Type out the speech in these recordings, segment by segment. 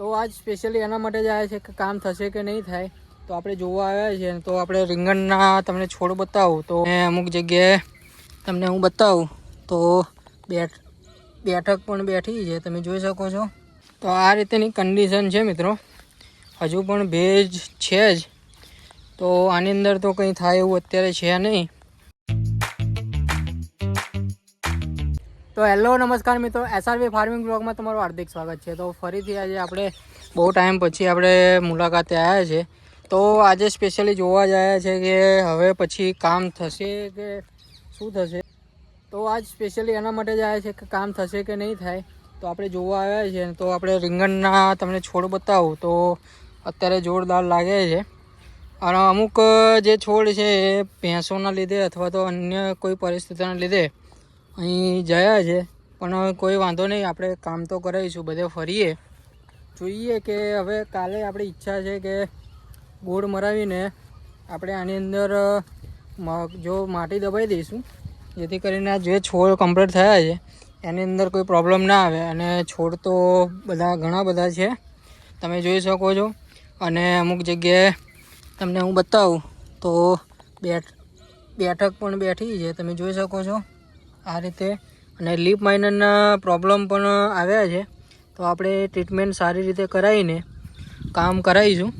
તો આજ સ્પેશિયલી એના માટે જ આવ્યા છે કે કામ થશે કે નહીં થાય. તો આપણે જોવા આવ્યા છીએ. તો આપણે રીંગણના તમને છોડ બતાવું તો અમુક જગ્યાએ તમને હું બતાવું તો બેઠક પણ બેઠી છે, તમે જોઈ શકો છો. તો આ રીતેની કન્ડિશન છે મિત્રો. હજુ પણ ભેજ છે જ, તો આની અંદર તો કંઈ થાય એવું અત્યારે છે નહીં. તો હેલો નમસ્કાર મિત્રો, SRV ફાર્મિંગ બ્લોગમાં તમારું હાર્દિક સ્વાગત છે. તો ફરીથી આજે આપણે બહુ ટાઈમ પછી આપણે મુલાકાતે આવ્યા છે. તો આજે સ્પેશિયલી જોવા જ આવ્યા છે કે હવે પછી કામ થશે કે શું થશે. તો આજ સ્પેશિયલી એના માટે જ આવ્યા છે કે કામ થશે કે નહીં થાય. તો આપણે જોવા આવ્યા છીએ. તો આપણે રીંગણના તમને છોડ બતાવું તો અત્યારે જોરદાર લાગે છે. અને અમુક જે છોડ છે એ ભેંસોના લીધે અથવા તો અન્ય કોઈ પરિસ્થિતિના લીધે અહીં જયા છે, પણ કોઈ વાંધો નહીં, આપણે કામ તો કરાવીશું. બધે ફરીએ, જોઈએ કે હવે કાલે આપણી ઈચ્છા છે કે ગોળ મરાવીને આપણે આની અંદર જો માટી દબાવી દઈશું, જેથી કરીને જે છોડ કમ્પ્લીટ થયા છે એની અંદર કોઈ પ્રોબ્લેમ ના આવે. અને છોડ તો ઘણા બધા છે, તમે જોઈ શકો છો. અને અમુક જગ્યાએ તમને હું બતાવું તો બેઠક પણ બેઠી છે, તમે જોઈ શકો છો આ રીતે. અને લીપ માઇનરના પ્રોબ્લેમ પણ આવ્યા છે, તો આપણે ટ્રીટમેન્ટ સારી રીતે કરાવીને કામ કરાવીશું.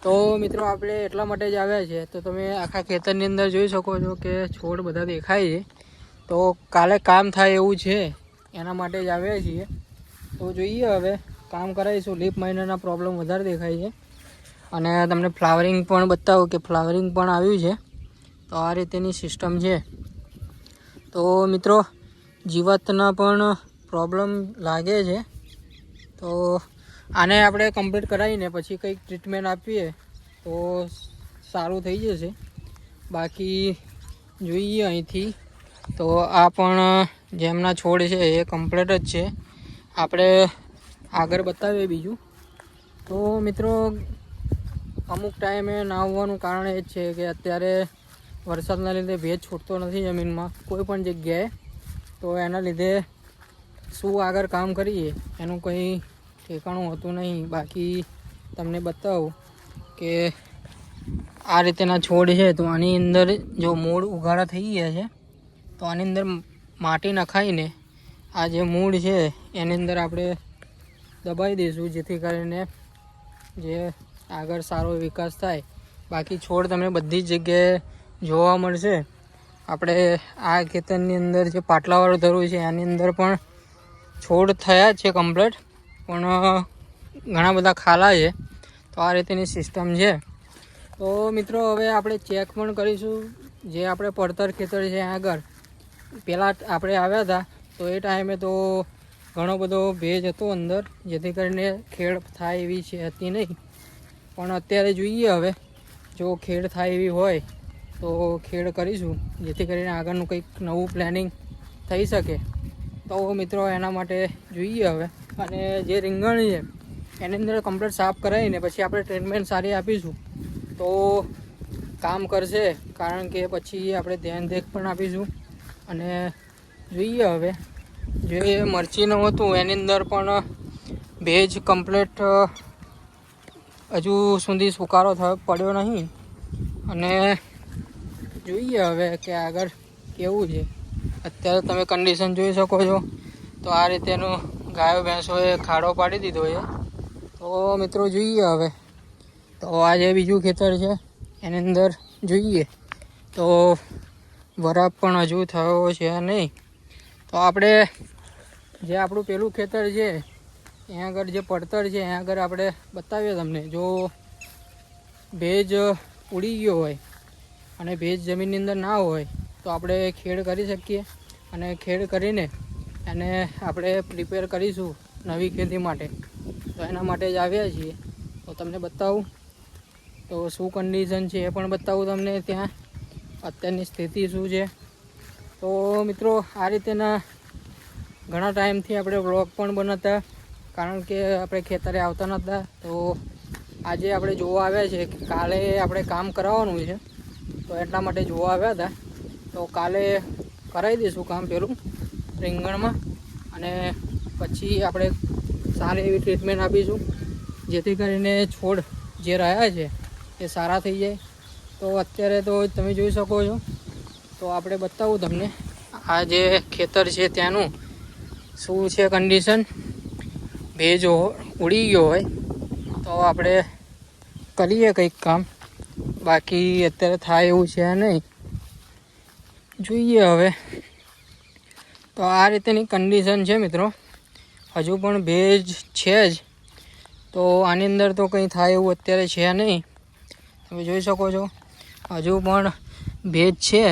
તો મિત્રો આપણે એટલા માટે જ આવ્યા છે. તો તમે આખા ખેતરની અંદર જોઈ શકો છો કે છોડ બધા દેખાય છે. તો કાલે કામ થાય એવું છે, એના માટે જ આવ્યા છીએ. તો જોઈએ હવે કામ કરાવીશું. લીપ માઇનરના પ્રોબ્લેમ વધારે દેખાય છે. અને તમને ફ્લાવરિંગ પણ બતાવું કે ફ્લાવરિંગ પણ આવ્યું છે. તો આ રીતેની સિસ્ટમ છે. તો મિત્રો જીવાતના પણ પ્રોબ્લેમ લાગે છે, તો આને આપણે કમ્પ્લીટ કરાવીને પછી કંઈક ટ્રીટમેન્ટ આપીએ તો સારું થઈ જશે. બાકી જોઈએ અહીંથી તો આ પણ જેમના છોડ છે એ કમ્પ્લીટ જ છે. આપણે આગળ બતાવીએ બીજું. તો મિત્રો અમુક ટાઈમે ના આવવાનું કારણ એ જ છે કે અત્યારે વરસાદના લીધે ભેજ છૂટતો નથી જમીનમાં કોઈ પણ જગ્યાએ. તો એના લીધે શું આગળ કામ કરીએ એનું કંઈ ઠેકાણું હોતું નહીં. બાકી તમને બતાવું કે આ રીતેના છોડ છે. તો આની અંદર જો મૂળ ઉગાડા થઈ ગયા છે, તો આની અંદર માટી નખાઈને આ જે મૂળ છે એની અંદર આપણે દબાવી દઈશું, જેથી કરીને જે આગળ સારો વિકાસ થાય. બાકી છોડ તમને બધી જ જગ્યાએ જોવા મળશે. આપણે આ ખેતરની અંદર જે પાટલાવાળું ધરું છે એની અંદર પણ છોડ થયા છે કમ્પ્લીટ, પણ ઘણા બધા ખાલા છે. તો આ રીતેની સિસ્ટમ છે. તો મિત્રો હવે આપણે ચેક પણ કરીશું. જે આપણે પડતર ખેતર છે આગળ પહેલાં આપણે આવ્યા હતા, તો એ ટાઈમે તો ઘણો બધો ભેજ હતો અંદર, જેથી કરીને ખેડ થાય એવી છે હતી નહીં. પણ અત્યારે જોઈએ હવે જો ખેડ થાય એવી હોય તો ખેડ કરીશું, જેથી કરીને આગળનું કંઈક નવું પ્લાનિંગ થઈ શકે. તો મિત્રો એના માટે જોઈએ હવે. અને જે રીંગણ છે એની અંદર કમ્પ્લીટ સાફ કરાવીને પછી આપણે ટ્રીટમેન્ટ સારી આપીશું તો કામ કરશે. કારણ કે પછી આપણે ધ્યાન દેખ પણ આપીશું. અને જોઈએ હવે જે મરચીનું હતું એની અંદર પણ ભેજ કમ્પ્લીટ હજુ સુધી સુકારો પડ્યો નહીં. અને જોઈએ હવે કે આગળ કેવું છે. અત્યારે તમે કન્ડિશન જોઈ શકો છો. તો આ રીતેનું ગાયો ભેંસોએ ખાડો પાડી દીધો છે. તો મિત્રો જોઈએ હવે. તો આ જે બીજું ખેતર છે એની અંદર જોઈએ તો વરાપ પણ હજુ થયો છે નહીં. તો આપણે જે આપણું પેલું ખેતર છે ત્યાં આગળ જે પડતર છે ત્યાં આગળ આપણે બતાવીએ તમને. જો ભેજ ઉડી ગયો હોય અને ભેજ જમીનની અંદર ના હોય તો આપણે ખેડ કરી શકીએ. અને ખેડ કરીને એને આપણે પ્રિપેર કરીશું નવી ખેતી માટે. તો એના માટે જ આવ્યા છીએ. તો તમને બતાવું તો શું કન્ડિશન છે એ પણ બતાવું તમને, ત્યાં અત્યારની સ્થિતિ શું છે. તો મિત્રો આ રીતેના ઘણા ટાઈમથી આપણે વ્લોગ પણ બનાવતા, કારણ કે આપણે ખેતરે આવતા નહોતા. તો આજે આપણે જોવા આવ્યા છે કે કાલે આપણે કામ કરાવવાનું છે, તો એટલા માટે જોવા આવ્યા હતા. તો કાલે કરાવી દઈશું કામ પેલું રીંગણમાં, અને પછી આપણે સારી એવી ટ્રીટમેન્ટ આપીશું. જેથી કરીને છોડ જે રહ્યા છે એ સારા થઈ જાય. તો અત્યારે તો તમે જોઈ શકો છો. તો આપણે બતાવું તમને આ જે ખેતર છે ત્યાંનું શું છે કન્ડિશન. ભેજ ઉડી ગયો હોય તો આપણે કરીએ કંઈક કામ, બાકી અત્યારે થાય એવું છે નહીં. જોઈએ હવે. તો આ રીતેની કન્ડિશન છે મિત્રો. હજુ પણ ભેજ છે જ, તો આની અંદર તો કંઈ થાય એવું અત્યારે છે નહીં. તમે જોઈ શકો છો હજુ પણ ભેજ છે.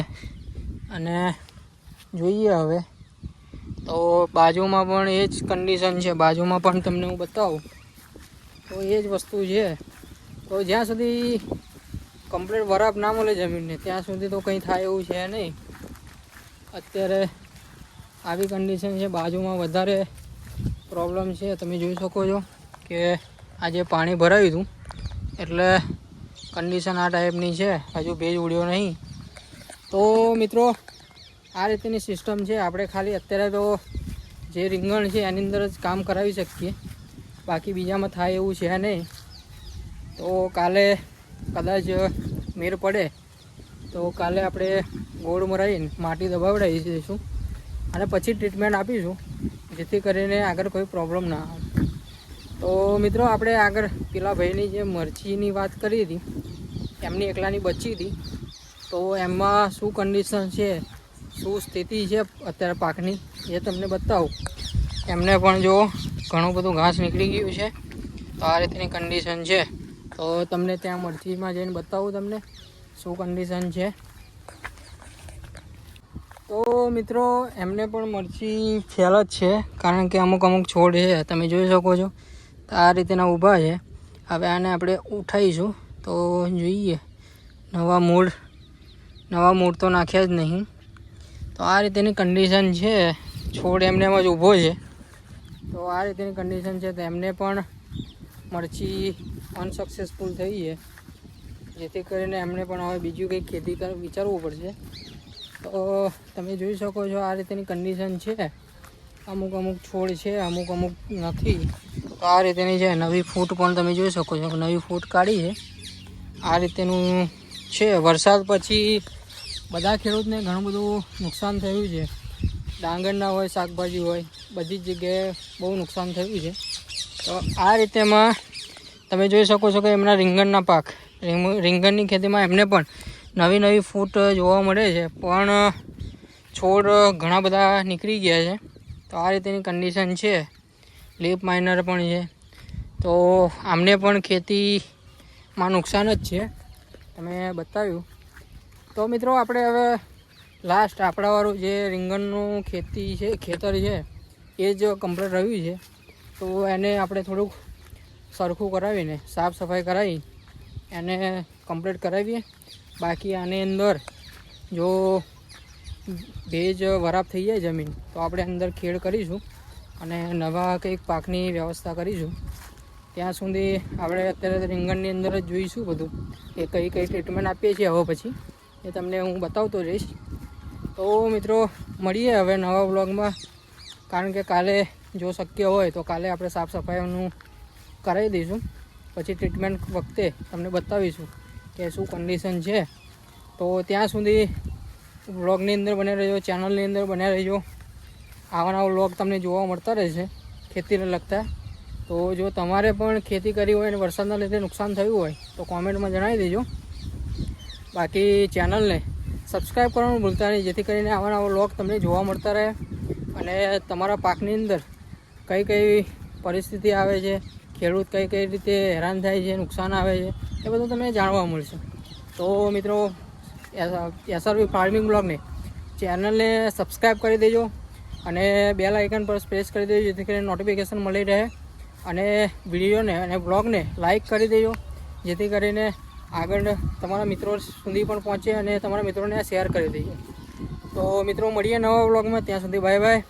અને જોઈએ હવે. તો બાજુમાં પણ એ જ કન્ડિશન છે. બાજુમાં પણ તમને હું બતાવું તો એ જ વસ્તુ છે. તો જ્યાં સુધી કમ્પ્લીટ બરાબર ના મળે જમીનને ત્યાં સુધી તો કંઈ થાય એવું છે નહીં. અત્યારે આવી કન્ડિશન છે. બાજુમાં વધારે પ્રોબ્લેમ છે. તમે જોઈ શકો છો કે આજે પાણી ભરાયું હતું એટલે કન્ડિશન આ ટાઈપની છે. હજુ ભેજ ઉડ્યો નહીં. તો મિત્રો આ રીતની સિસ્ટમ છે. આપણે ખાલી અત્યારે તો જે રીંગણ છે એની અંદર જ કામ કરાવી શકીએ, બાકી બીજામાં થાય એવું છે નહીં. તો કાલે કદાચ મેર પડે તો કાલે આપણે ગોળ મરાવીને માટી દબાવડાવી દઈશું અને પછી ટ્રીટમેન્ટ આપીશું, જેથી કરીને આગળ કોઈ પ્રોબ્લેમ ના આવે. તો મિત્રો આપણે આગળ પેલા ભાઈની જે મરચીની વાત કરી હતી, એમની એકલાની બચી હતી. તો એમાં શું કન્ડિશન છે, શું સ્થિતિ છે અત્યારે પાકની, એ તમને બતાવું. એમને પણ જો ઘણું બધું ઘાસ નીકળી ગયું છે. તો આ રીતની કન્ડિશન છે. તો તમને ત્યાં મરચીમાં જઈને બતાવું તમને શું કન્ડિશન છે. તો મિત્રો એમને પણ મરચી ફેલ જ છે, કારણ કે અમુક છોડ છે તમે જોઈ શકો છો. તો આ રીતના ઊભા છે. હવે આને આપણે ઉઠાવીશું તો જોઈએ. નવા મૂળ તો નાખ્યા જ નહીં. તો આ રીતની કન્ડિશન છે. છોડ એમને એમ જ ઊભો છે. તો આ રીતની કન્ડિશન છે. તો એમને પણ મરચી અનસક્સેસફુલ થઈ છે, જેથી કરીને એમને પણ હવે બીજું કંઈક ખેતી વિચારવું પડશે. તો તમે જોઈ શકો છો આ રીતની કન્ડિશન છે. અમુક છોડ છે, અમુક નથી. તો આ રીતની છે. નવી ફૂટ પણ તમે જોઈ શકો છો, નવી ફૂટ કાઢી છે. આ રીતનું છે. વરસાદ પછી બધા ખેડૂતને ઘણું બધું નુકસાન થયું છે. ડાંગરના હોય, શાકભાજી હોય, બધી જ જગ્યાએ બહુ નુકસાન થયું છે. તો આ રીતેમાં તમે જોઈ શકો છો કે એમના રીંગણના પાક, રીંગણની ખેતીમાં એમને પણ નવી ફૂટ જોવા મળે છે, પણ છોડ ઘણા બધા નીકળી ગયા છે. તો આ રીતેની કન્ડિશન છે. લીપ માઇનર પણ છે. તો આમને પણ ખેતીમાં નુકસાન જ છે, તમે બતાવ્યું. તો મિત્રો આપણે હવે લાસ્ટ આપણાવાળું જે રીંગણનું ખેતર છે એ જ કમ્પ્લીટ રહ્યું છે. તો એને આપણે થોડુંક સરખું કરાવીને સાફ સફાઈ કરાવી એને કમ્પ્લીટ કરાવીએ. બાકી આની અંદર જો ભેજ વરાપ થઈ જાય જમીન, તો આપણે અંદર ખેડ કરીશું અને નવા કંઈક પાકની વ્યવસ્થા કરીશું. ત્યાં સુધી આપણે અત્યારે રીંગણની અંદર જ જોઈશું બધું કે કઈ ટ્રીટમેન્ટ આપીએ છીએ. હવે પછી એ તમને હું બતાવતો રહીશ. તો મિત્રો મળીએ હવે નવા વ્લોગમાં, કારણ કે કાલે જો શક્ય હોય તો કાલે આપણે સાફ સફાઈનું કરાવી દઈશું. પછી ટ્રીટમેન્ટ વખતે તમને બતાવીશું કે શું કન્ડિશન છે. તો ત્યાં સુધી વ્લોગની અંદર બન્યા રહેજો, ચેનલની અંદર બન્યા રહેજો. આવા વ્લોગ તમને જોવા મળતા રહેશે ખેતીને લગતા. તો જો તમારે પણ ખેતી કરી હોય અને વરસાદના લીધે નુકસાન થયું હોય તો કોમેન્ટમાં જણાવી દેજો. બાકી ચેનલને સબસ્ક્રાઈબ કરવાનું ભૂલતા નહીં, જેથી કરીને આવા વ્લોગ તમને જોવા મળતા રહે અને તમારા પાકની અંદર કઈ પરિસ્થિતિ આવે છે, ખેડૂત કઈ રીતે હેરાન થાય છે, નુકસાન આવે છે, એ બધું તમને જાણવા મળશે. તો મિત્રો SRV ફાર્મિંગ બ્લોગને ચેનલને સબસ્ક્રાઈબ કરી દેજો અને બેલ આઇકન પર પ્રેસ કરી દેજો, જેથી કરીને નોટિફિકેશન મળી રહે. અને વિડીયોને અને બ્લોગને લાઈક કરી દેજો, જેથી કરીને આગળ તમારા મિત્રો સુધી પણ પહોંચે અને તમારા મિત્રોને શેર કરી દેજો. તો મિત્રો મળીએ નવા બ્લોગમાં. ત્યાં સુધી બાય બાય.